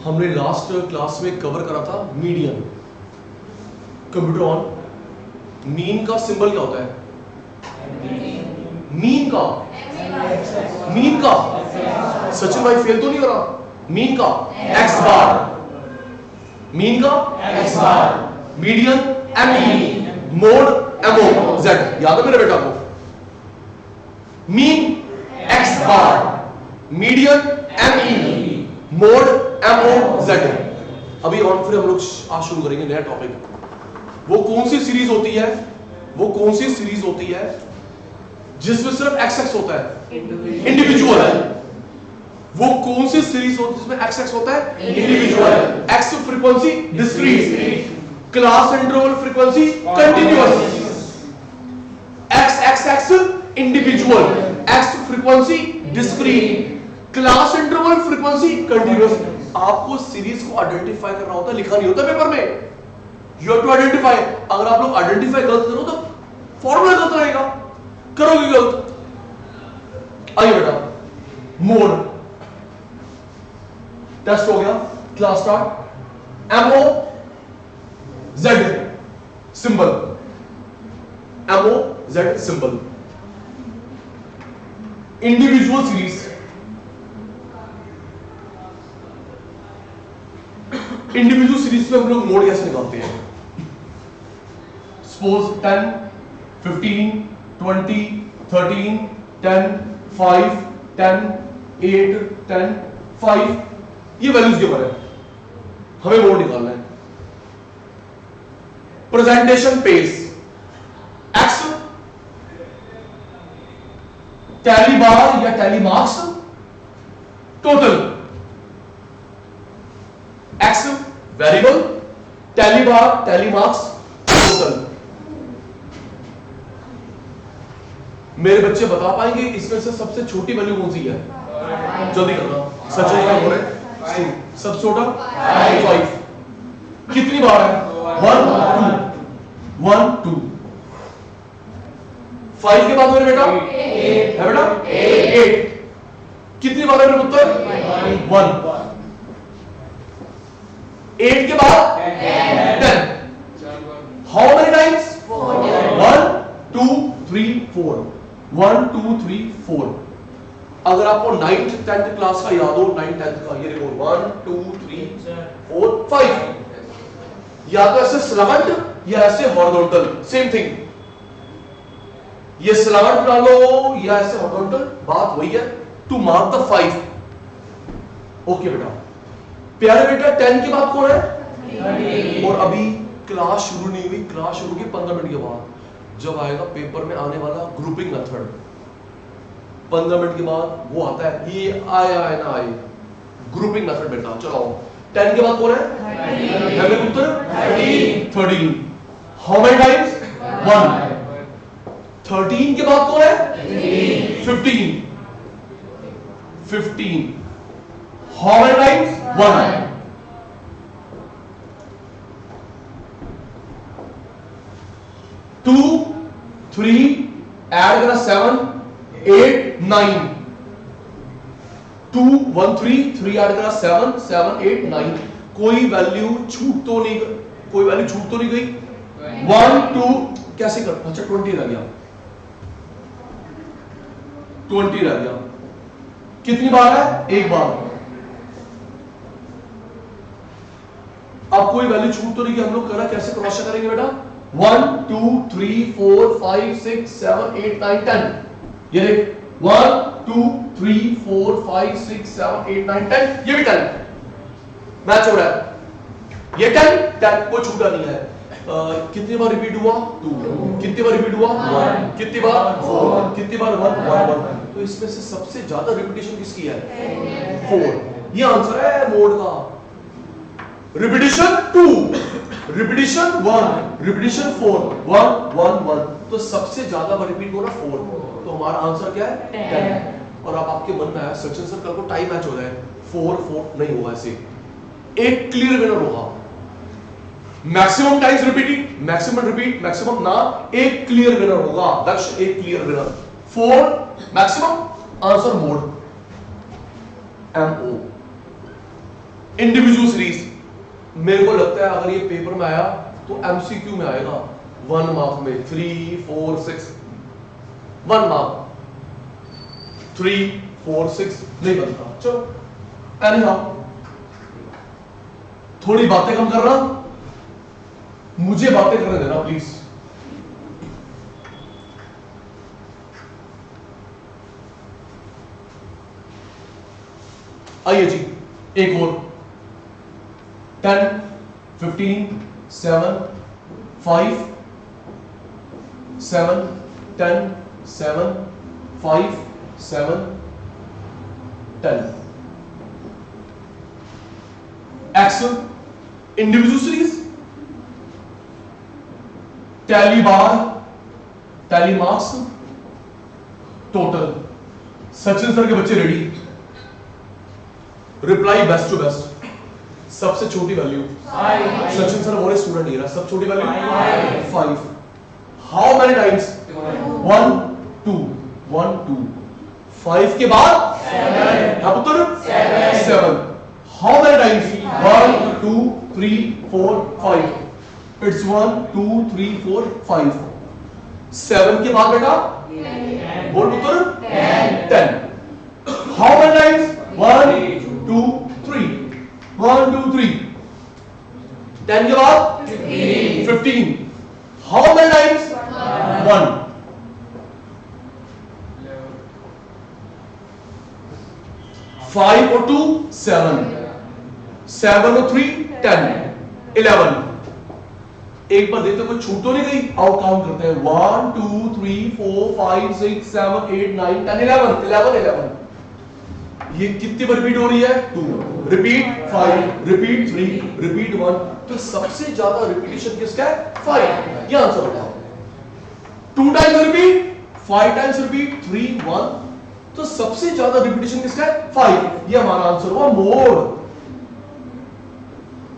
हमने last class में cover करा था मीडियन। Computer on. मीन का सिंबल क्या होता है? मीन का सचिन भाई फेल तो नहीं हो रहा? मीन का एक्स बार, मीन का X bar, median M, mode M O Z. याद है मेरे बेटा को? Mean X bar, median M, mode M O Z. अभी और फिर हम लोग आज शुरू करेंगे नया टॉपिक। वो कौन सी सीरीज होती है, वो कौन सी सीरीज होती है जिसमें सिर्फ एक्स एक्स होता है, इंडिविजुअल है? वो कौन सी सीरीज होती है जिसमें एक्स एक्स होता है, individual? X frequency discrete, class interval frequency continuous. X x x individual, x frequency discrete, class interval frequency continuous. आपको सीरीज को आइडेंटिफाई करना होता है, लिखा नहीं होता पेपर में। You have to identify. अगर आप लोग आइडेंटिफाई गलत करो तो फॉर्मूला गलत रहेगा, करोगे गलत। आइए बेटा, मोड टेस्ट हो गया, class start. MO Z symbol, MO Z symbol. Individual series, individual series में हम लोग मोड कैसे निकालते हैं? सपोज 10, 15, 20, 13, 10, 5, 10, 8, 10, 5, ये वैल्यूज के ऊपर है, हमें मोड निकालना है। Presentation pace, X tally bar या tally marks, total X variable, tally bar tally marks total. मेरे बच्चे बता पाएंगे इसमें से सबसे छोटी वैल्यू कौन सी है? जल्दी करना। सचिन का बोले सबसे छोटा 5। कितनी बार है? 1 2 1 2। 5 के बाद मेरे बेटा है बेटा 8। कितनी बार है मेरे पुत्र? 1। 8 के बाद 10। How many times? 1 2 3 4। 1 2 3 4। अगर आपको 9th 10th क्लास का याद हो, 9th 10th का, ये देखो 1 2 3 4 5। या तो ऐसे स्लैंट या ऐसे हॉरिजॉन्टल, सेम थिंग। ये स्लैंट डालो या ऐसे हॉरिजॉन्टल, बात वही है। To mark the 5। ओके बेटा, प्यारे बेटा 10 के बाद कौन है? और अभी क्लास शुरू नहीं हुई, क्लास शुरू की 15 मिनट के बाद जब आएगा पेपर में आने वाला ग्रुपिंग मेथड, 15 मिनट के बाद वो आता है। ये आया है ना आए, ग्रुपिंग मेथड बेटा। चलो 10 के बाद कौन है? है मेरे उत्तर 13। How many times? 1। 13 के बाद कौन है? 15। 15। How many times? 1। 2 3 ऐड करना 7 8 9। 2 1 3 3 ऐड करना 7 7 8 9। कोई वैल्यू छूट तो नहीं, कोई वैल्यू छूट तो नहीं गई। 1 2 कैसे कर? अच्छा 20 रह गया, 20 रह गया। कितनी बार है? एक बार। अब कोई वैल्यू छूट तो नहीं, हम लोग करा कैसे क्रॉस चेक करेंगे बेटा? 1 2 3 4 5 6 7 8 9 10। ये देख 1 2 3 4 5 6 7 8 9 10। ये भी 10 मैच हो रहा है। ये 10 कोई छूटा नहीं है। कितनी बार रिपीट हुआ? 2। कितनी बार रिपीट हुआ? 1। कितनी बार? 4। कितनी बार? 1 1 1। तो इसमें से सबसे ज्यादा रिपीटिशन किसकी है? 4। ये आंसर है मोड का। Repetition 2, repetition 1, repetition 4, 1 1 1। तो सबसे ज्यादा रिपीट हो रहा 4। तो हमारा आंसर क्या है? 10। और अब आपके मन में आया सचिन सर कल को टाइम मैच हो जाए, 4 4 नहीं होगा, ऐसे एक क्लियर विनर होगा। Maximum times repeating, maximum repeat, maximum ना, एक क्लियर विनर होगा। लक्ष्य एक clear winner. 4 maximum, answer mode, MO। Individual series, मेरे को लगता है अगर ये पेपर में आया तो एमसीक्यू में आएगा 1 मार्क में, 3 4 6 1 मार्क 3 4 6 नहीं बनता। चलो एनीहाउ, थोड़ी बातें कम कर रहा, मुझे बातें करने देना प्लीज। आइए जी, एक और 10 15 7 5 7 10 7 5 7 10 एक्सल individual series, tally bar, tally marks, total. Sachin sir के बच्चे ready, reply best to best, सबसे छोटी वैल्यू सचिन सर बोले स्टूडेंट नहीं रहा, सब छोटी वैल्यू 5। How many times? 1 2 1 2 5 के बाद 7। How many times? 1 2 3 4 5। इट्स 1 2 3 4 5। 7 के बाद बेटा बोल पुत्र 10। How many times? 1 2 3 1 2 3। 10 के बाद 15। How many times? 1। 5 और 2 7, 7 और 3 10, 11। एक बार देखते कोई छूट तो नहीं गई, आओ काउंट करते हैं 1 2 3 4 5 6 7 8 9 10 11। ये कितनी बार रिपीट हो रही है? 2, रिपीट 5, रिपीट 3, रिपीट 1। तो सबसे ज्यादा रिपीटिशन किसका है? 5। ये आंसर बताओ। 2 टाइम्स रिपीट, 5 टाइम्स रिपीट, 3 1। तो सबसे ज्यादा रिपीटिशन किसका है? 5। ये हमारा आंसर हुआ मोड।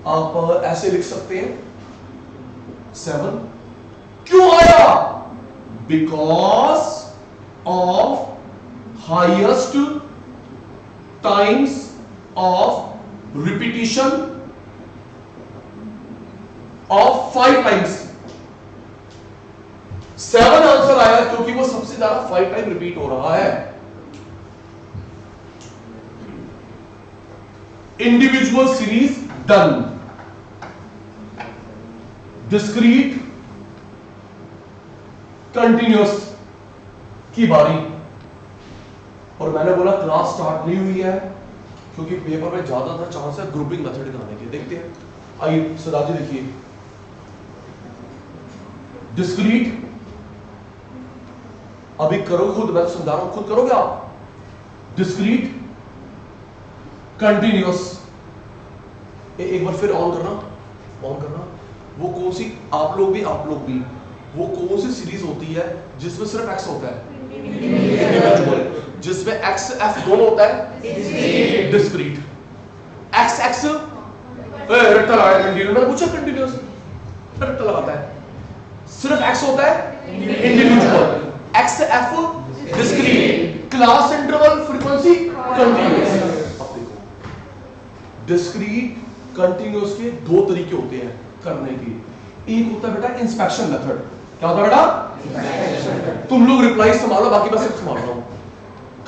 आप ऐसे लिख सकते हैं 7 क्यों आया? Because of highest times of repetition of 5 times. 7 answer आया क्योंकि वो सबसे ज्यादा 5 टाइम रिपीट हो रहा है। Individual series done. Discrete continuous की बारी। और मैंने बोला क्लास स्टार्ट नहीं हुई है क्योंकि पेपर में ज्यादातर चांस है ग्रुपिंग मेथड का आने के। देखते हैं, आइए सदा जी देखिए। डिस्क्रीट अभी करो खुद, मैं समझा रहा हूं, खुद करोगे आप। डिस्क्रीट कंटिन्यूअस, एक बार फिर ऑन करना। वो कौन सी, आप लोग भी वो कौन सी सीरीज होती है जिसमें सिर्फ एक्स होता है? इंडिविजुअल। जिसमें एक्स एफ दोनों होता है? डिस्क्रीट। एक्स एक्स रट्टा लगाया कंटिन्यूअस, मैंने पूछा कंटिन्यूअस रट्टा लगाता है, सिर्फ एक्स होता है individual. X F discrete, class interval frequency continuous. अब देखो, डिस्क्रीट कंटिन्यूअस के दो तरीके होते हैं करने के। एक होता है बेटा इंस्पेक्शन मेथड। क्या होता है बेटा? तुम लोग रिप्लाई संभालो, बाकी मैं सिर्फ संभाल रहा हूं।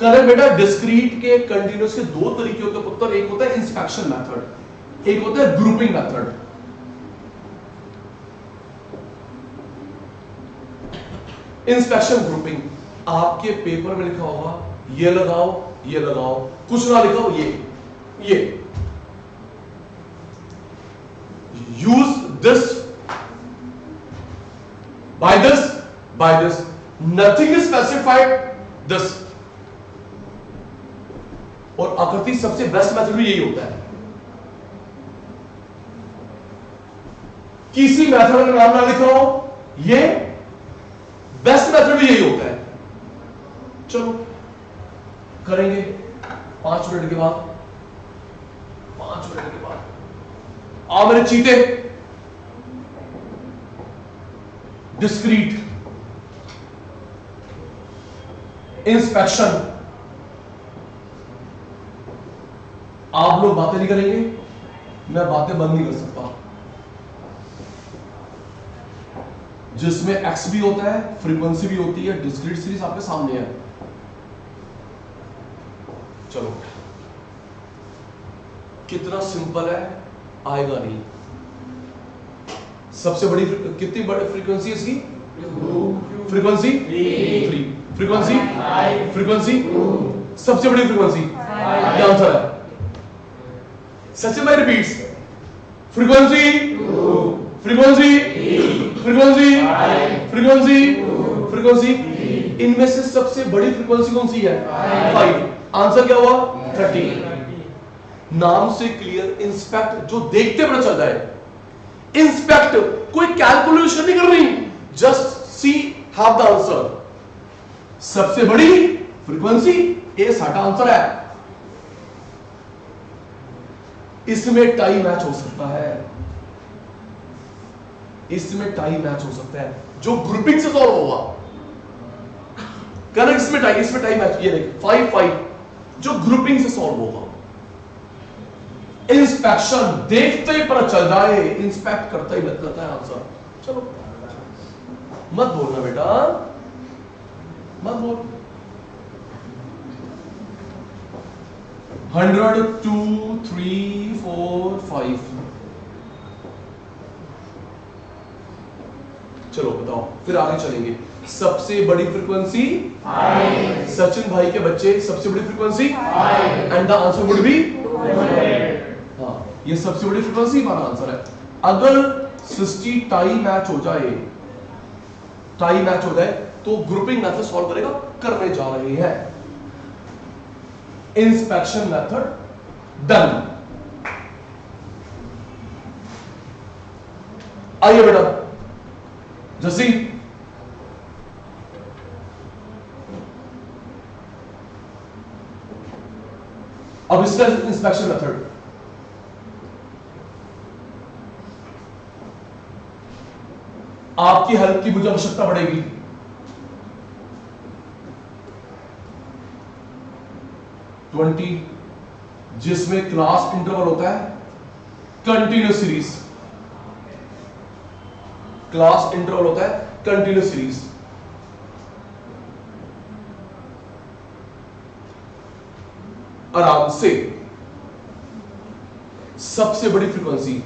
करें बेटा, डिस्क्रीट के कंटिन्यूअस के दो तरीके होते हैं पुत्र। एक होता है इंस्पेक्शन मेथड, एक होता है ग्रुपिंग मेथड। इंस्पेक्शन ग्रुपिंग आपके पेपर में लिखा होगा ये लगाओ ये लगाओ, कुछ ना लिखा हो ये use this by this, nothing is specified this। और आकृति सबसे बेस्ट मेथड भी यही होता है। किसी मेथड का नाम ना लिखा हो, ये बेस्ट मेथड भी यही होता है। चलो करेंगे 5 मिनट के बाद। 5 मिनट के बाद आओ मेरे चीते। Discrete, inspection. आप लोग बातें नहीं करेंगे, मैं बातें बंद नहीं कर सकता, जिसमें एक्स भी होता है, फ्रीक्वेंसी भी होती है, डिस्क्रीट सीरीज आपके सामने है। चलो कितना सिंपल है, आएगा नहीं। सबसे बड़ी कितनी बड़ी फ्रीक्वेंसी इसकी? फ्रीक्वेंसी 3, फ्रीक्वेंसी सबसे बड़ी फ्रीक्वेंसी, ये आंसर है। सचिन भाई रिपीट्स, फ्रीक्वेंसी फ्रीक्वेंसी, इनमें से सबसे बड़ी फ्रीक्वेंसी कौन सी है? 5। आंसर क्या हुआ? 30। नाम से क्लियर, इंस्पेक्ट, जो देखते पता चल जाए। इंस्पेक्ट, कोई कैलकुलेशन नहीं कर रही, just see have the answer. सबसे बड़ी फ्रीक्वेंसी, ए साटा आंसर है। इसमें टाई मैच हो सकता है, इसमें टाई मैच हो सकता है, जो ग्रुपिंग से सॉल्व होगा। करेक्ट, इसमें टाई मैच, ये देख 5-5 जो ग्रुपिंग से सॉल्व होगा। इंस्पेक्शन, देखते ही पता चल जाए, इंस्पेक्ट करता ही लग जाता है आंसर। चलो मत बोलना बेटा, मत बोल। 100, 2, 3, 4, 5। चलो बताओ, फिर आगे चलेंगे। सबसे बड़ी फ्रीक्वेंसी, सचिन भाई के बच्चे, सबसे बड़ी frequency, and the answer would be 200। हाँ, ये सबसे बड़ी फ्रीक्वेंसी हमारा आंसर है। अगर 60 टाई मैच हो जाए, तो ग्रुपिंग मेथड सॉल्व करेगा, करने जा रहे हैं। Inspection method done. आइए बेटा जसी, अब इसका इंस्पेक्शन मेथड, आपकी हेल्प की मुझे आवश्यकता पड़ेगी। जिसमें क्लास इंटरवल होता है कंटिन्यूस सीरीज, क्लास इंटरवल होता है कंटिन्यूस सीरीज। आराम से, सबसे बड़ी फ्रीक्वेंसी,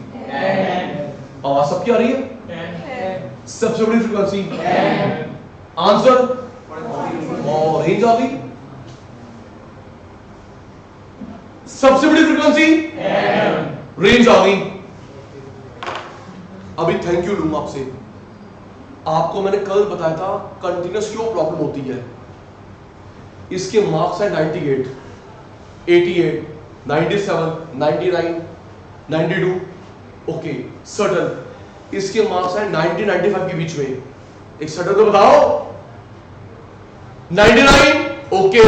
आवाज सबकी आ रही है? सबसे बड़ी फ्रीक्वेंसी, आंसर और रेंज आ गई। सबसे बड़ी फ्रीक्वेंसी, रेंज आ गई। अभी थैंक यू लूंगा आपसे। आपको मैंने कल बताया था कंटिन्यूस क्यों प्रॉब्लम होती है। इसके मार्क्स है 98, 88, 97, 99, 92, ओके सटल। इसके मार्क्स है 90, 95 के बीच में। एक सटल तो बताओ। 99 okay,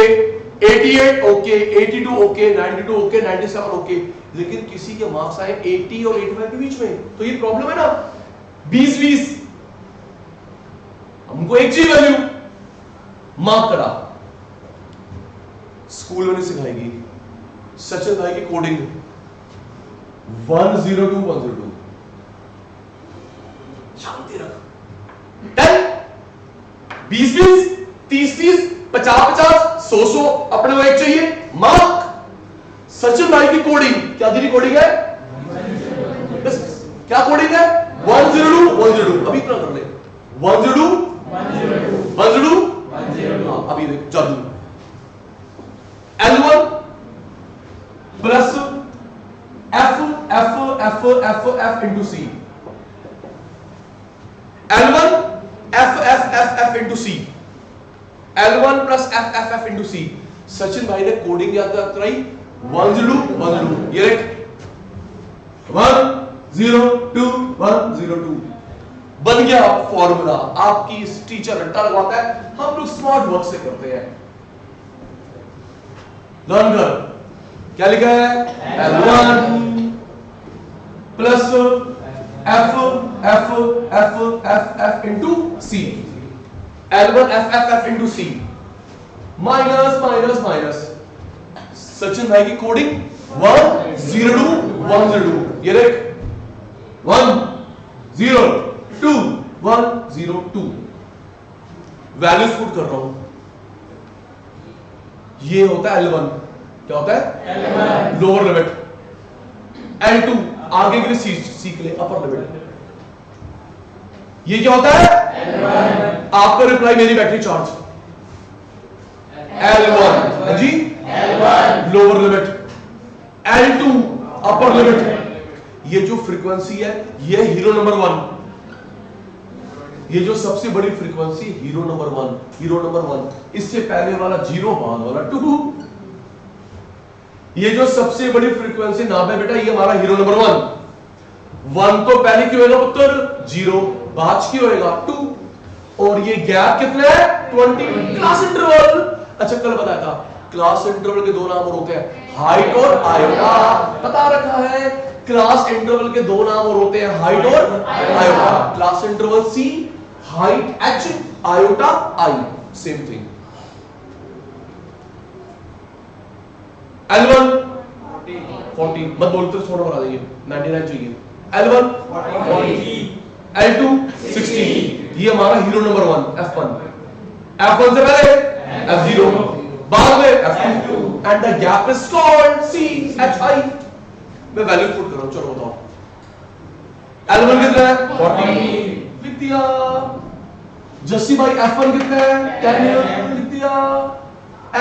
88 okay, 82 okay, 92 okay, 97 okay, लेकिन किसी के मार्क्स आए 80 और 85 के बीच में, तो ये प्रॉब्लम है ना। 20-20 हमको एक चीज वैल्यू मार्क करा, स्कूल में नहीं सिखाएगी। सचिन भाई की कोडिंग 102 102, शांति रख। 10 20-20 30-30 50-50 100-100 अपने को एक चाहिए मार्क। सचिन भाई की कोडिंग क्या दी कोडिंग है? क्या कोडिंग है? 102 102। अभी इतना कर ले, 102 102। अभी देख जादू। L1 plus F into C, L1 F into C, L1 plus F into C। Sachin भाई ने कोडिंग याद कराई 102 102, ये देख 102 102 बन गया फॉर्मूला। आपकी टीचर रट्टा लगवाता है, हम लोग स्मार्ट वर्क से करते हैं। लर्न कर, क्या लिखा है? L1 plus F into C, L1 F into C minus. Sachin भाई की कोडिंग 102 102 ये देख 102 102 वैल्यूज पुट कर रहा हूं। ये होता है L1, क्या होता है L1 लोअर लिमिट, L2 आगे के लिए सीख ले अपर लिमिट। ये क्या होता है L1 आपका रिप्लाई मेरी बैटरी चार्ज L1 जी L1 lower limit, L2 upper limit. ये जो फ्रीक्वेंसी है ये हीरो नंबर 1, ये जो सबसे बड़ी फ्रीक्वेंसी हीरो नंबर 1, इससे पहले वाला 0 बाद वाला 2। ये जो सबसे बड़ी फ्रीक्वेंसी नाम है बेटा ये हमारा हीरो नंबर 1 तो पहले क्यों होगा पुत्र 0, बाद क्यों होगा 2, और ये गैप कितना है 20। क्लास इंटरवल, अच्छा कल बताया था क्लास इंटरवल के दो नाम और होते हैं हाइट और आयोटा, बता रखा है। क्लास इंटरवल के दो नाम और होते हैं हाइट और iota. Class interval C, height H, iota I, same thing. L1 40 मत बोलते थोड़ा बढ़ा देंगे 99 चाहिए। L1 40, L2 60। ये हमारा हीरो नंबर 1 F1 से पहले F0 बाद में F2 and the gap is called CHI। मैं वैल्यू पुट कर रहा हूं, चलो बताओ L1 कितना है 40 लिख दिया, जस्सी भाई F1 कितना है 10 लिख दिया,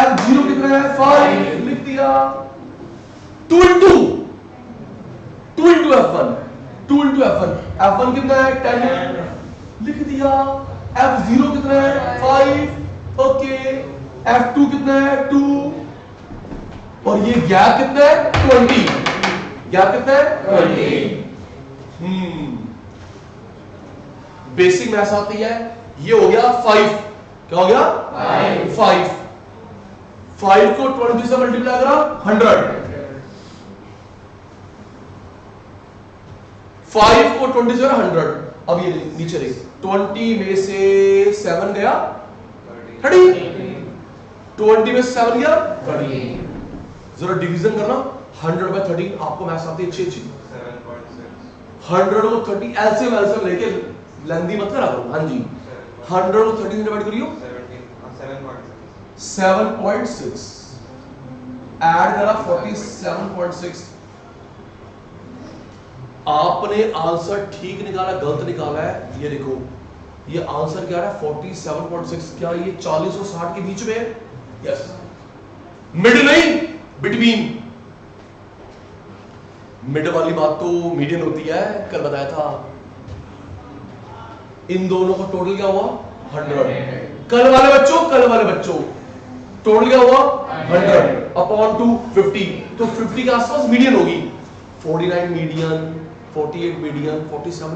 F0 कितना है 5 लिख दिया, 2 into F1 F1 कितना है 10 लिख दिया, F0 कितना है 5 ओके, F2 कितना है 2 और ये गैप कितना है 20, गैप कितना है 20। बेसिक मैथ्स आती है, ये हो गया 5, क्या हो गया 5 को 20 से मल्टीप्लाई करा 100, 5 को 20 से 100। अब ये नीचे रही 20 में से 7 गया 30, 20 में से 7 गया 30। जरा डिवीजन करना 100 by 13, आपको मैथ्स आती है अच्छी 100 को 30 एलसीएम लेके लेंदी मत करा करो। हाँ जी 100 को 13 से डिवाइड करियो 7.6 ऐड करा 47.6। आपने आंसर ठीक निकाला गलत निकाला है, ये देखो ये आंसर क्या है 47.6। क्या ये 40 और 60 के बीच में? यस, मिड नहीं बिटवीन। मिड वाली बात तो मीडियन होती है, कल बताया था। इन दोनों का टोटल क्या हुआ 100। कल वाले बच्चों टोटल क्या हुआ 100 अपॉन 250, तो 50 के आसपास मीडियन होगी। 49 मीडियन, 48 मीडियन, 47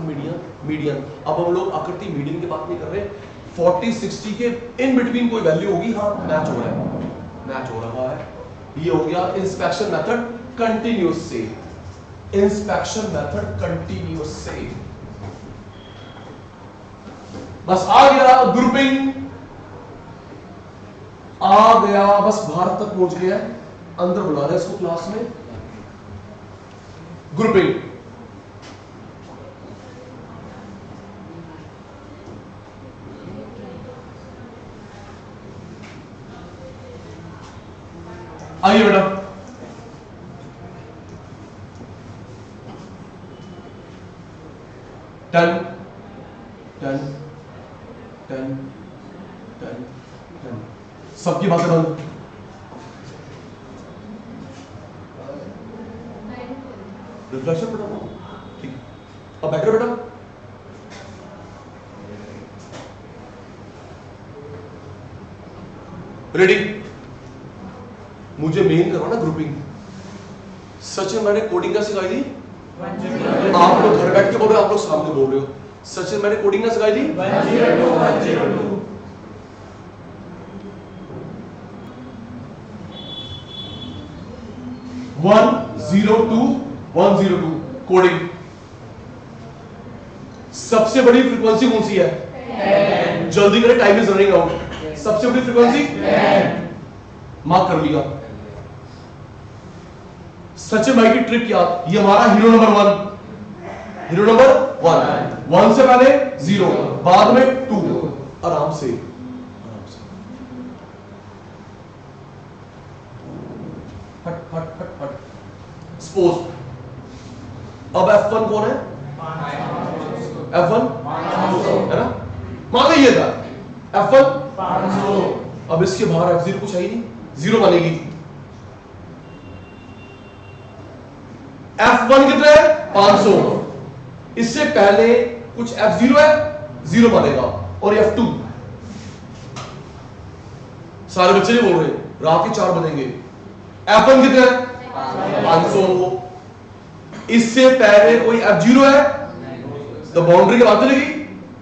मीडियन। अब हम लोग आकृति मीडियन की बात नहीं कर रहे, 40-60 के इन बिटवीन कोई वैल्यू होगी। हाँ मैच हो रहा है। ये हो गया इंस्पेक्शन मेथड कंटिन्यूअस से, बस आ गया ग्रुपिंग, आ गया बस भारत तक पहुंच गया, अंदर बुला रहे इसको क्लास में। ग्रुपिंग आइए बेटा, टन टन टन टन टन, सबकी बातें बंद। रिफ्लेक्शन बेटा ठीक, अब बैठो बेटा। रेडी, मुझे मेन करवाना ग्रुपिंग। सचिन मैंने कोडिंग का सिखाई थी, आप लोग घर बैठ के बोल रहे हो, आप लोग सामने बोल रहे हो। सचिन मैंने कोडिंग का सिखाई थी 102 102 कोडिंग। सबसे बड़ी फ्रीक्वेंसी कौन सी है? जल्दी करें, टाइम इज रनिंग आउट। सबसे बड़ी फ्रीक्वेंसी मार्क कर लिया। सचिन भाई की ट्रिक याद, ये हमारा हीरो नंबर 1, हीरो नंबर 1 से पहले 0, बाद में 2, आराम से हट हट हट हट। सपोज अब F1 कौन है? F1 है ना, मान लो ये था F1 500। अब इसके बाहर F0 कुछ है ही नहीं, 0 बनेगी। F1 कितना है? 500। इससे पहले कुछ F0 है, 0 बनेगा। और F2 सारे बच्चे नहीं बोल रहे, रात के 4 बनेंगे। F1 कितना है? 500। इससे पहले कोई F0 है तो बाउंड्री के बाद चलेगी,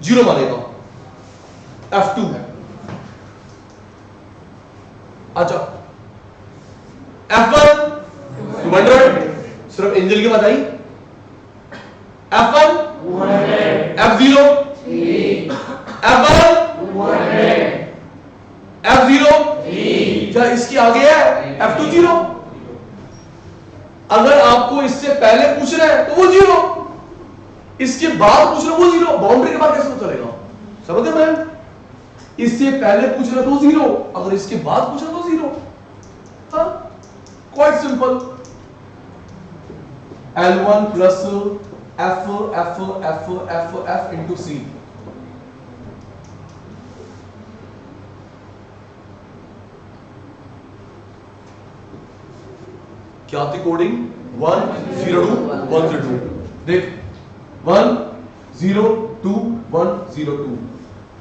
0 बनेगा। F2 अच्छा, F1 200, सिर्फ एंजल की बात आई। F1 200, F0 3, F1 200, F0 3, क्या इसकी आगे है F2 0। अगर आपको इससे पहले पूछना है तो वो 0, इसके बाद पूछना वो 0, बाउंड्री के बाद कैसे पता चलेगा? समझे मैम? इससे पहले पूछना तो 0, अगर इसके बाद पूछना तो 0। हाँ, quite simple. L1 plus F into C। क्या थी कोडिंग? 102 102। देख 102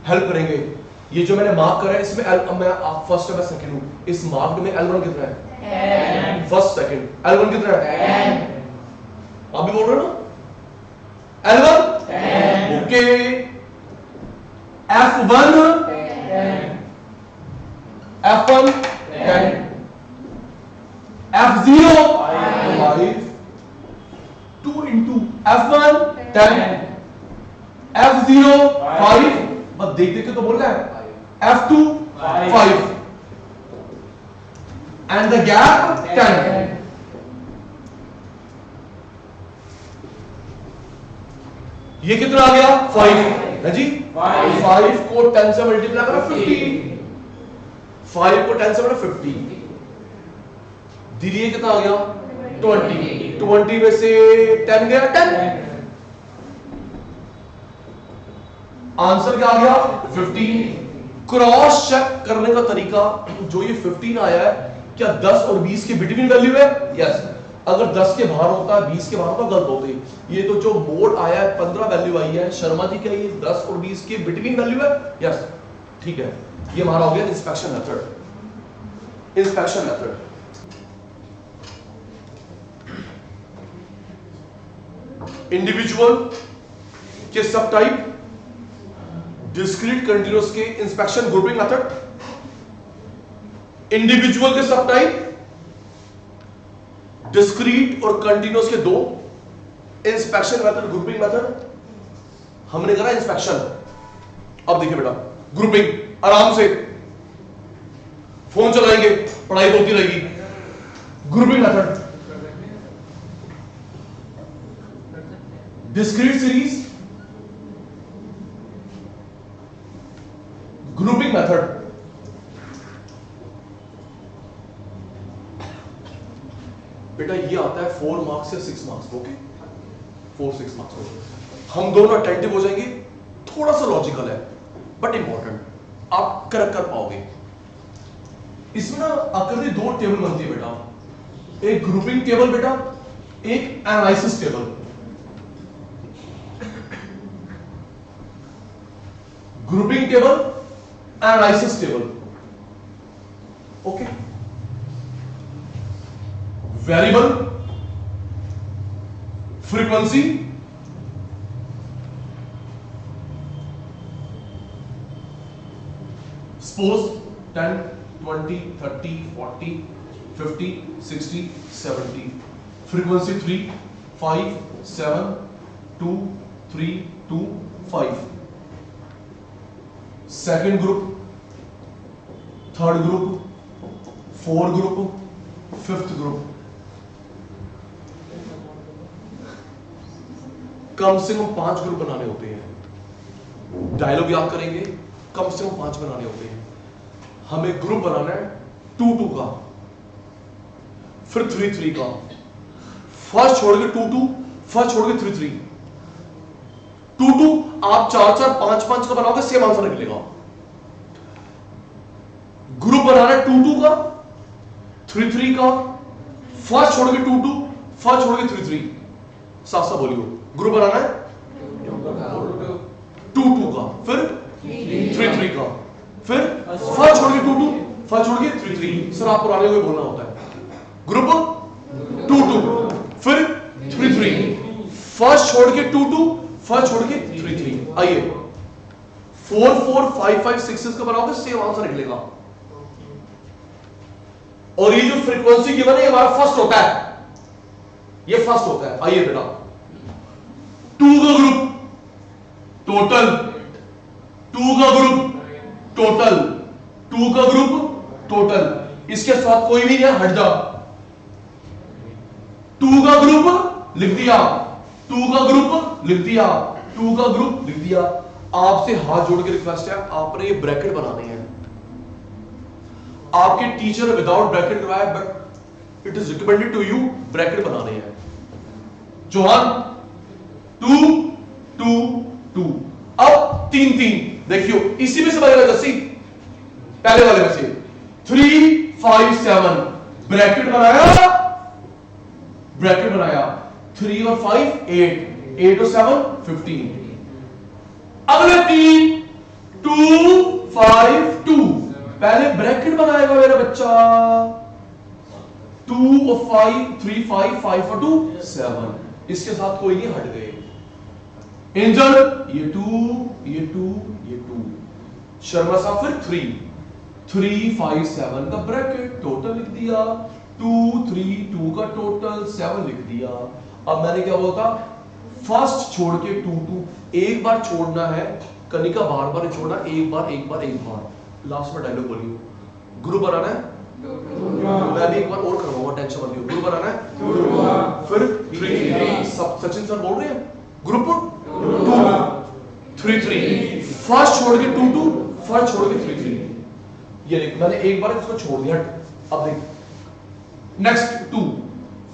हेल्प करेंगे। ये जो मैंने मार्क करा है इसमें मैं फर्स्ट है, मैं सेकंड हूं। इस मार्क्ड में L1 कितना है? 10। फर्स्ट सेकंड L1 कितना है? 10। आप भी बोल रहे हो ना? L1 10। Okay. F1 10, F1 10, F0 5, 2 into F1 10, F0 5, बस देख देख के तो बोल रहा है। F2 5 and the gap 10। ये कितना आ गया? 5 है जी। 5 को 10 से मल्टीप्लाई करो 50, 5 को 10 से बड़ा 50, दिलिए कितना आ गया? 20 में से 10 गया 10, आंसर क्या आ गया? 15। क्रॉस चेक करने का तरीका, जो ये 15 आया है क्या 10 और 20 के बिटवीन वैल्यू है? यस। अगर 10 के बाहर होता है 20 के बाहर होता गलत होती। ये तो जो बोर्ड आया है 15 वैल्यू आई है, शर्मा जी क्या ये 10 और 20 के बिटवीन वैल्यू है? यस, ठीक है। ये हमारा हो गया inspection method. Inspection method individual के सब टाइप, डिस्क्रीट कंटीन्यूअस के इंस्पेक्शन ग्रुपिंग मेथड, इंडिविजुअल के सब टाइप, डिस्क्रीट और कंटीन्यूअस के 2, इंस्पेक्शन मेथड ग्रुपिंग मेथड। हमने करा इंस्पेक्शन। अब देखिए बेटा ग्रुपिंग, आराम से फोन चलाएंगे, पढ़ाई होती रहेगी। Grouping method, discrete series, grouping method. बेटा ये आता है 4 मार्क्स या 6 मार्क्स। Okay, 4-6 marks. हम दोनों अटेंटिव हो जाएंगे। थोड़ा सा लॉजिकल है बट इंपॉर्टेंट, आप करेक्ट कर पाओगे। इसमें ना आखिर 2 टेबल बनती है बेटा, एक ग्रुपिंग टेबल बेटा, एक analysis table. Grouping table, analysis table. Okay, variable, frequency, suppose 10, 20, 30, 40, 50, 60, 70, frequency 3, 5, 7, 2, 3, 2, 5, second group, third group, fourth group, fifth group. कम से कम 5 ग्रुप बनाने होते हैं। डायलॉग याद करेंगे, कम से कम 5 बनाने होते हैं। हमें ग्रुप बनाना है 2-2 का, फिर 3-3 का, फर्स्ट छोड़ के 2-2, फर्स्ट छोड़ के 3-3, 2-2। आप 4-4, 5-5 का बनाओगे, सेम आंसर निकलेगा। ग्रुप बनाना है 2-2 का, 3-3 का, फर्स्ट छोड़ के 2-2, फर्स्ट छोड़ के 3-3। साफ साफ बोलियो, ग्रुप बनाना है 2-2 का, फिर 3-3 का, फिर फर्स्ट छोड़ के 2-2, फर्स्ट छोड़ के 3-3। सर आप पुराने को बोलना होता है। ग्रुप 2-2, फिर 3-3, फर्स्ट छोड़ के 2-2, फर्स्ट छोड़ के 3-3। आइए 4-4, 5-5, 6 का बनाओगे, सेम आंसर निकलेगा। और ये जो फ्रीक्वेंसी गिवन है हमारा फर्स्ट होता है, ये फर्स्ट होता है। आइए बेटा 2 का ग्रुप टोटल, 2 का ग्रुप टोटल, 2 का ग्रुप टोटल, इसके साथ कोई भी नहीं है, हट जा। 2 का ग्रुप लिख दिया, 2 का ग्रुप लिख दिया, 2 का ग्रुप लिख दिया। आपसे हाथ जोड़ के रिक्वेस्ट है, आपने ये ब्रैकेट बनाने हैं। आपके टीचर विदाउट ब्रैकेट करवाया, but it is recommended to you, bracket बनाने हैं। चौहान 2 2 2, अब 3-3 देखियो, इसी में से बनेगा जैसी पहले वाले में से 3 5 7, ब्रैकेट बनाया, ब्रैकेट बनाया, 3 और 5 8, 8 और 7 15। अगले 3 2 5 2, पहले ब्रैकेट बनाएगा मेरा बच्चा, 2 और 5 3 5 5 और 2 7, इसके साथ कोई नहीं, हट गए। इंजन ये 2 ये 2 ये 2, शर्मा साहब फिर 3 3 5 7 का ब्रैकेट टोटल लिख दिया, 2 3 2 का टोटल 7 लिख दिया। अब मैंने क्या बोलता, फर्स्ट छोड़ के 2 2, एक बार छोड़ना है, कनिका बार बार छोड़ना, एक बार एक बार एक बार। लास्ट में डायलॉग बोलियो, ग्रुप बनाना है, मैं भी एक बार और करवाऊंगा, टेंशन मत लियो। ग्रुप बनाना है, फिर 3 सब सचिन सर बोल रहे हैं, ग्रुप 2 3 3, फर्स्ट छोड़ के 2 2, फर्स्ट छोड़ के 3 3। ये देख, मैंने एक बार इसको छोड़ दिया। अब देख नेक्स्ट 2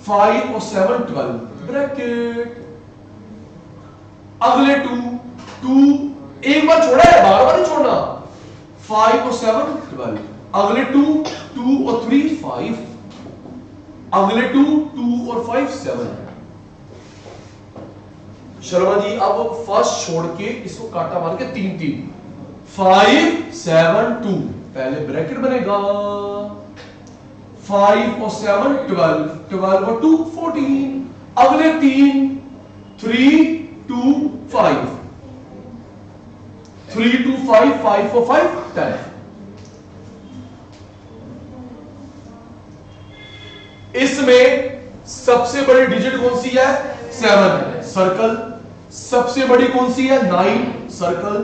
5 और 7 12, ब्रैकेट। अगले 2 2, एक बार छोड़ा है, बार बार नहीं छोड़ना, 5 और 7 12। अगले 2 2 और 3 5, अगले 2 2 और 5 7। शर्मा जी अब फर्स्ट छोड़ के इसको काटा मार के 3 3, 5 7 2, पहले ब्रैकेट बनेगा, 5 और 7 12, 12 और 2 14। अगले 3 3 2 5, 3 2 5 5 और 5 10। इसमें सबसे बड़ी डिजिट कौन सी है, 7 सर्कल। सबसे बड़ी कौन सी है, 9 सर्कल।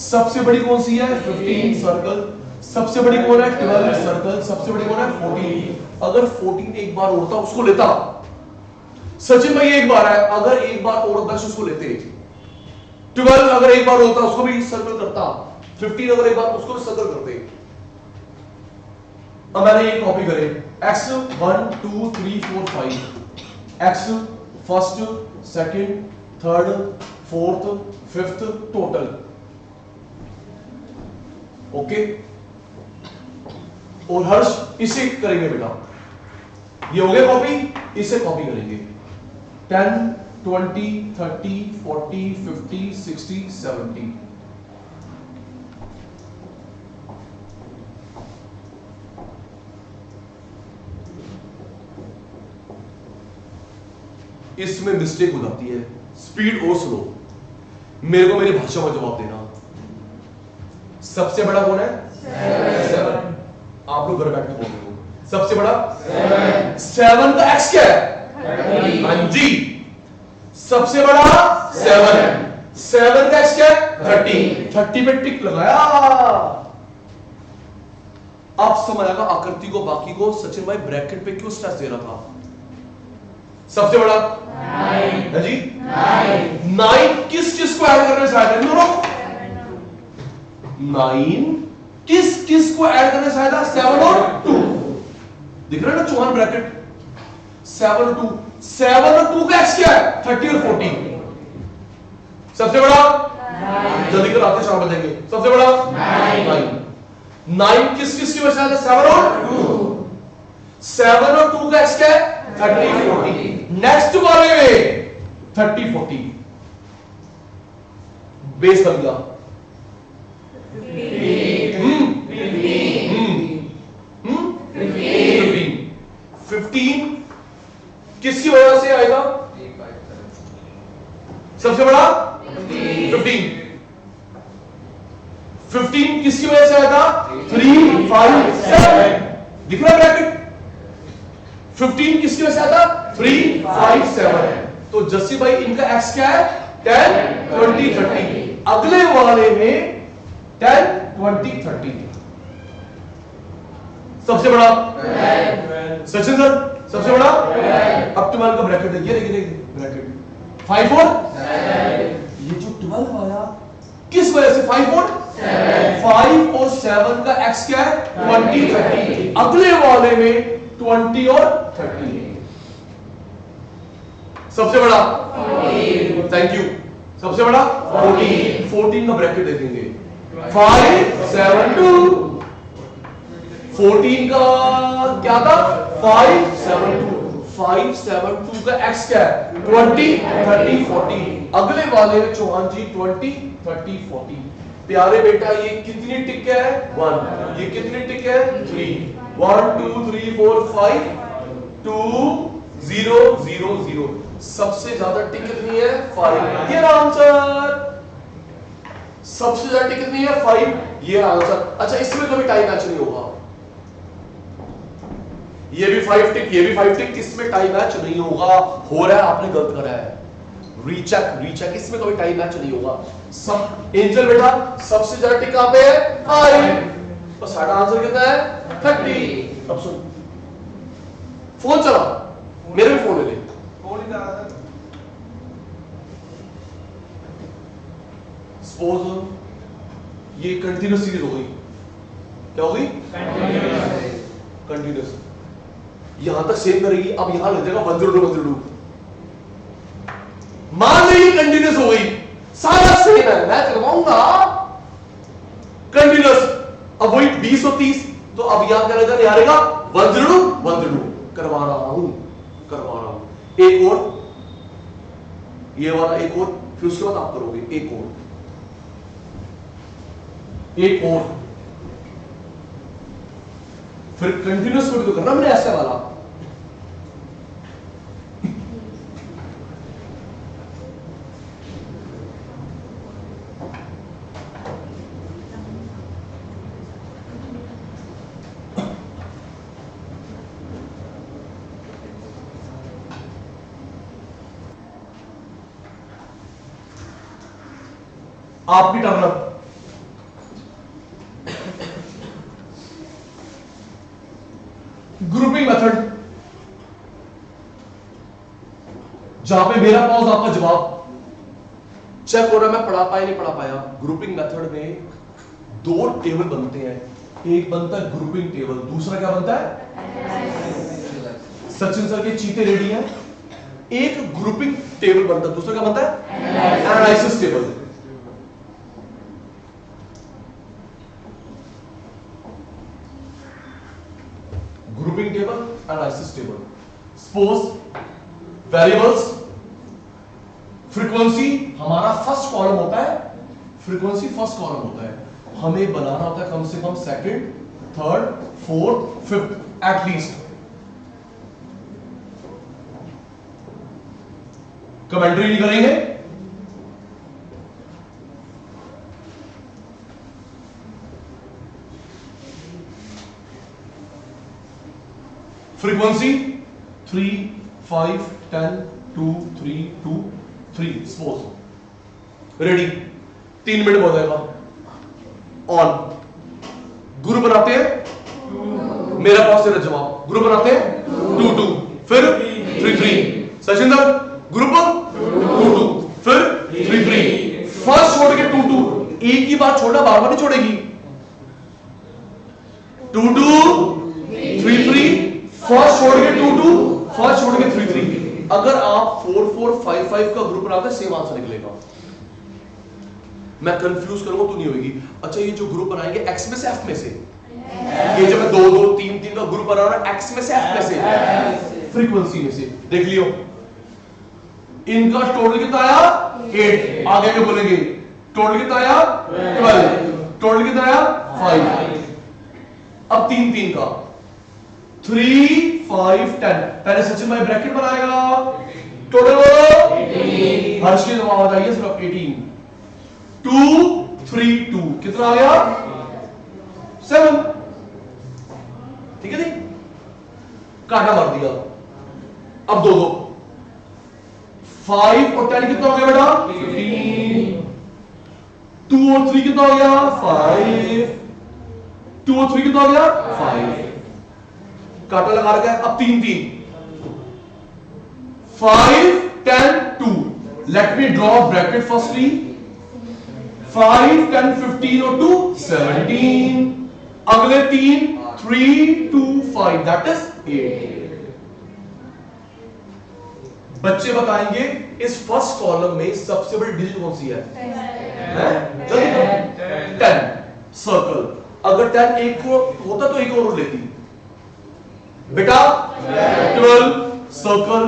सबसे बड़ी कौन सी है, 15 सर्कल। सबसे बड़ी कौन है, 12 सर्कल। सबसे बड़ी कौन है, 14। अगर 14 एक बार उड़ता उसको लेता, सचिन भाई एक बार है, अगर एक बार और 10 उसको लेते, 12 अगर एक बार होता उसको भी सर्कल करता, 15 अगर एक बार उसको भी सर्कल करते। अब मैंने ये कॉपी करे, x 1 2 3 4 5, x first second third fourth fifth total. Okay, और हर्ष इसे करेंगे बेटा, ये हो गया कॉपी, इसे कॉपी करेंगे 10 20 30 40 50 60 70। इसमें मिस्टेक हो जाती है, स्पीड और स्लो। मेरे को मेरी भाषा में जवाब देना। सबसे बड़ा कौन है, 7। आप लोग घर बैठ के बोल रहे हो, सबसे बड़ा 7 का एक्स क्या है, हाँ जी, सबसे बड़ा 7, 7 का एक्स क्या है, 30। 30 पे टिक लगाया। आप समझ आएगा आकृति को, बाकी को। सचिन भाई ब्रैकेट पे क्यों स्ट्रेस दे रहा था, सबसे बड़ा 9, है जी 9 किस किस को ऐड करने से आएगा इन दोनों 9 किस किस को ऐड करने से आएगा 7 और 2 दिख रहा है ना चौहान ब्रैकेट 7 और 2 7 और 2 का एक्स क्या है 30 और 40 सबसे बड़ा जल्दी कर आते 4 बजेंगे सबसे बड़ा 9 किस किस की वजह से आएगा 7 और 2 7 और 2 का एक्स क्या है 30 40 नेक्स्ट वाले में 30 40 बेस कर दिया 15 किसकी वजह से आएगा सबसे बड़ा 15 किसकी वजह से आएगा 3 5 7 दिख रहा है ब्रैकेट 15 किसकी वजह से आता 3 5 7 तो जस्सी भाई इनका एक्स क्या है 10 20 30 अगले वाले में 10 20 30 सबसे बड़ा सचिन सर सबसे बड़ा अब 12 का ब्रैकेट है ये देखिए ब्रैकेट 5 और ये जो 12 आया किस वजह से 5 और 5 और 7 का एक्स क्या है 20 30 अगले वाले में 20 और 30 सबसे बड़ा थैंक यू सबसे बड़ा 14 का ब्रैकेट देखेंगे 5 7 2 14 का क्या था 5 7 2 5 7 2 का x क्या है 20 30 40 अगले वाले में चौहान जी 20 30 40 प्यारे बेटा ये कितनी टिक है 1 ये कितनी टिक है 3 1 2 3 4 5 2 0 0 0 सबसे ज्यादा टिक कितनी है 5 ये आंसर सबसे ज्यादा टिक कितनी है 5 ये आंसर अच्छा इसमें कभी टाइम मैच नहीं होगा ये भी 5 टिक ये भी 5 टिक इसमें टाइम मैच नहीं होगा हो रहा है आपने गलत करा है रीचेक इसमें कभी टाइम मैच नहीं होगा सब एंजल बेटा सबसे ज्यादा टिक कहां पे है 5 तो साਡਾ आंसर कितना है 30 अब सुन फोन चला मेरे भी फोन ले फोन ही करा था सपोज ये कंटीन्यूअस सीरीज हो गई क्या हो गई कंटीन्यूअस यहां तक सेव करेगी अब यहां लग जाएगा 102 मान लीजिए कंटीन्यूअस हो गई सारा सेम है मैं करवाऊंगा कंटीन्यूअस अब वही 20 और 30 तो अब यहां क्या लगा नहीं आएगा 102 करवा रहा हूं एक और ये वाला एक और फिर उसके बाद आप करोगे एक और फिर कंटीन्यूअस को भी तो करना मैंने ऐसे वाला आपकी टर्न ग्रुपिंग मेथड जहां पे मेरा पॉज आपका जवाब चेक हो रहा है मैं पढ़ा पाया नहीं पढ़ा पाया ग्रुपिंग मेथड में 2 टेबल बनते हैं एक बनता है ग्रुपिंग टेबल दूसरा क्या बनता है सचिन सर के चीते रेडी हैं एक ग्रुपिंग टेबल बनता है दूसरा क्या बनता है analysis table grouping table analysis table suppose variables frequency हमारा फर्स्ट कॉलम होता है फ्रीक्वेंसी फर्स्ट कॉलम होता है हमें बनाना होता है कम से कम second third fourth fifth at least commentary नहीं करेंगे फ्रीक्वेंसी 3 5 10 2 3 2 3 सपोज रेडी 3 मिनट हो जाएगा ऑन ग्रुप बनाते हैं मेरा पास तेरा जवाब ग्रुप बनाते हैं 2 2 फिर 3 3 सचिन सर ग्रुप 2 फिर 3 3 फर्स्ट छोड़ के 2 2 एक ही बार छोड़ा, बार बार नहीं छोड़ेगी। 2 2 3 3 फर्स्ट छोड़ के 2 2 फर्स्ट छोड़ के 3 3। अगर आप 4 4 5 5 का ग्रुप बनाते सेम आंसर निकलेगा। मैं कंफ्यूज करूंगा तो नहीं होगी। अच्छा ये जो ग्रुप बनाएंगे एक्स में से एफ में से, ये जो मैं 2 2 3 3 का ग्रुप बना रहा हूं एक्स में से एफ में से, फ्रीक्वेंसी में से, देख लियो इनका टोटल कितना आया 8। आगे के बोलेंगे टोटल कितना आया 12, टोटल कितना आया 5। अब 3 3 का 3 5 10। पहले सचिन भाई ब्रैकेट बनाएगा, टोटल 18। हर्ष की आवाज आई है सिर्फ 18। 2 3 2 कितना आ गया 7। ठीक है नहीं, काटा मार दिया। अब 2 2 5 और 10 कितना हो गया बेटा 15। 2 और 3 कितना हो गया 5। 2 और 3 कितना हो गया 5। काटा लगा रखा है। अब 3 3 5 10 2। Let me draw bracket firstly. 5 10 15 और 2 17। अगले 3 3 2 5 दैट इज 8। बच्चे बताएंगे इस फर्स्ट कॉलम में सबसे बड़ी डिजिट कौन सी है? 10। सर्कल। अगर 10 एक को होता तो एक और लेती बेटा। 12 सर्कल।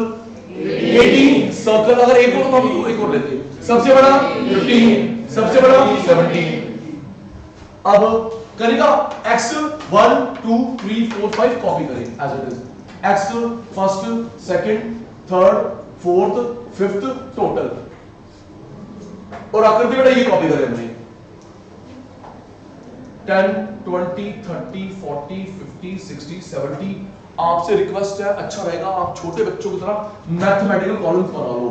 18 सर्कल। अगर एक और तो हम एक और लेते। सबसे बड़ा 15, सबसे बड़ा 17। अब करेगा x 1 2 3 4 5 कॉपी करें as it is. x first second third fourth fifth total, और आकृति बेटा ये कॉपी करें हमने 10 20 30 40 50 60 70। आपसे रिक्वेस्ट है, अच्छा रहेगा आप छोटे बच्चों की तरह मैथमेटिकल कॉलम्स बना लो।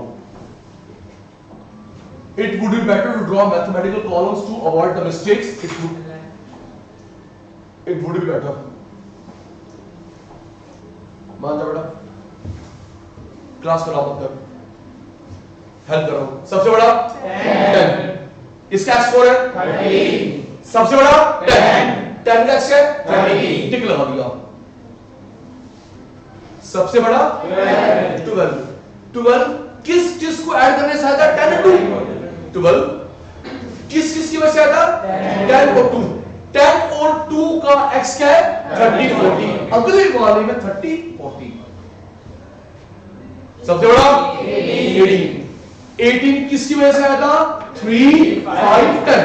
It would be better to draw mathematical columns to avoid the mistakes. It would be better. मान जा बेटा, क्लास कराओ तब तक, हेल्प करो। सबसे बड़ा 10, इसका x4 है 30। सबसे बड़ा 10 का x है 30। टिक लगा दिया। सबसे बड़ा 12 किस किस को ऐड करने से आया 10 और 2। 12 किस किस की वजह से आया 10 और 2। 10 और 2 का x क्या है 30 40। अगले वाले में 30 40। सबसे बड़ा 18 किसकी वजह से आया था 3 5 10।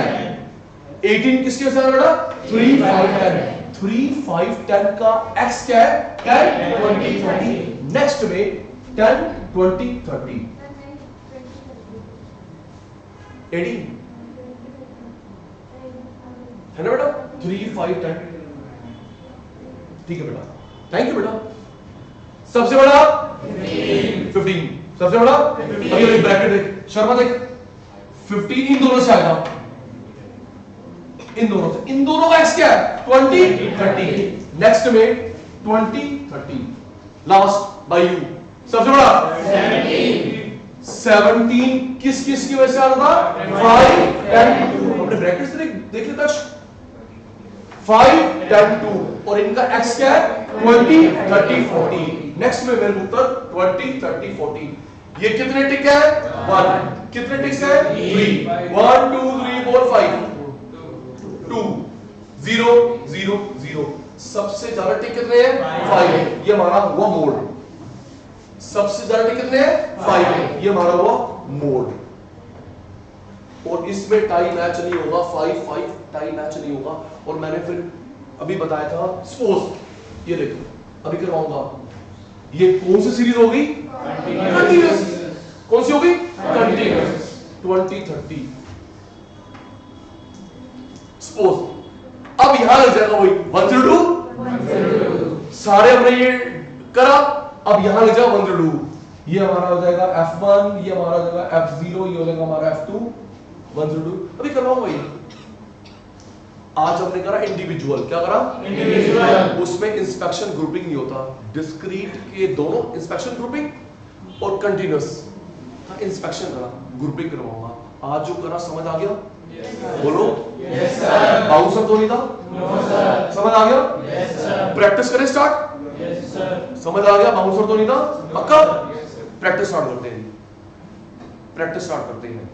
18 किसकी वजह से आया बेटा 3 5 10। 3 5 10 का x क्या है 10 20 30। नेक्स्ट में 10 20 30 18 है ना बेटा 3 5 10। ठीक है बेटा, थैंक यू बेटा। सबसे बड़ा 15। सबसे बड़ा अभी ब्रैकेट देख शर्मा देख 15 इन दोनों से आएगा, इन दोनों से। इन दोनों का x क्या है 20 30। नेक्स्ट में 20 30 लास्ट बाय यू। सबसे बड़ा 17 किस किस की वजह से आ रहा था 5 10 2। हमने ब्रैकेट से देख लेता 5 10 2 और इनका x क्या है 20 30 40। नेक्स्ट में मेरे उत्तर 20 30 40। ये कितने टिक है 1। कितने टिक्स है 3 1 2 3 4 5 2 0 0 0। सबसे ज्यादा टिक कितने हैं 5। ये हमारा हुआ मोड। सबसे ज्यादा टिक कितने हैं 5। ये हमारा हुआ मोड। और इसमें टाई मैच नहीं होगा 5 5 टाई मैच नहीं होगा। और मैंने फिर अभी बताया था सपोज ये देखो अभी करवाऊंगा। ये कौन सी सीरीज होगी कंटीन्यूअस। कौन सी होगी कंटीन्यूअस 20 30 सपोज। अब यहां लग जाएगा वही 102 सारे हमने ये करा। अब यहां लग जाएगा 102। ये हमारा हो जाएगा F1, ये हमारा हो जाएगा F0, ये हो जाएगा हमारा F2 102। अभी करवाऊंगा ये। आज हमने करा इंडिविजुअल। क्या करा इंडिविजुअल। उसमें इंस्पेक्शन ग्रुपिंग नहीं होता। डिस्क्रीट के दोनों इंस्पेक्शन ग्रुपिंग और कंटीन्यूअस इंस्पेक्शन करा, ग्रुप पे करवाऊंगा। आज जो करा समझ आ गया? बोलो यस सर। बाउंसर तो नहीं था? No sir. समझ आ गया? Yes sir. प्रैक्टिस करें स्टार्ट? Yes sir. समझ आ गया? बाउंसर तो नहीं था? पक्का? प्रैक्टिस स्टार्ट करते हैं, प्रैक्टिस स्टार्ट करते हैं।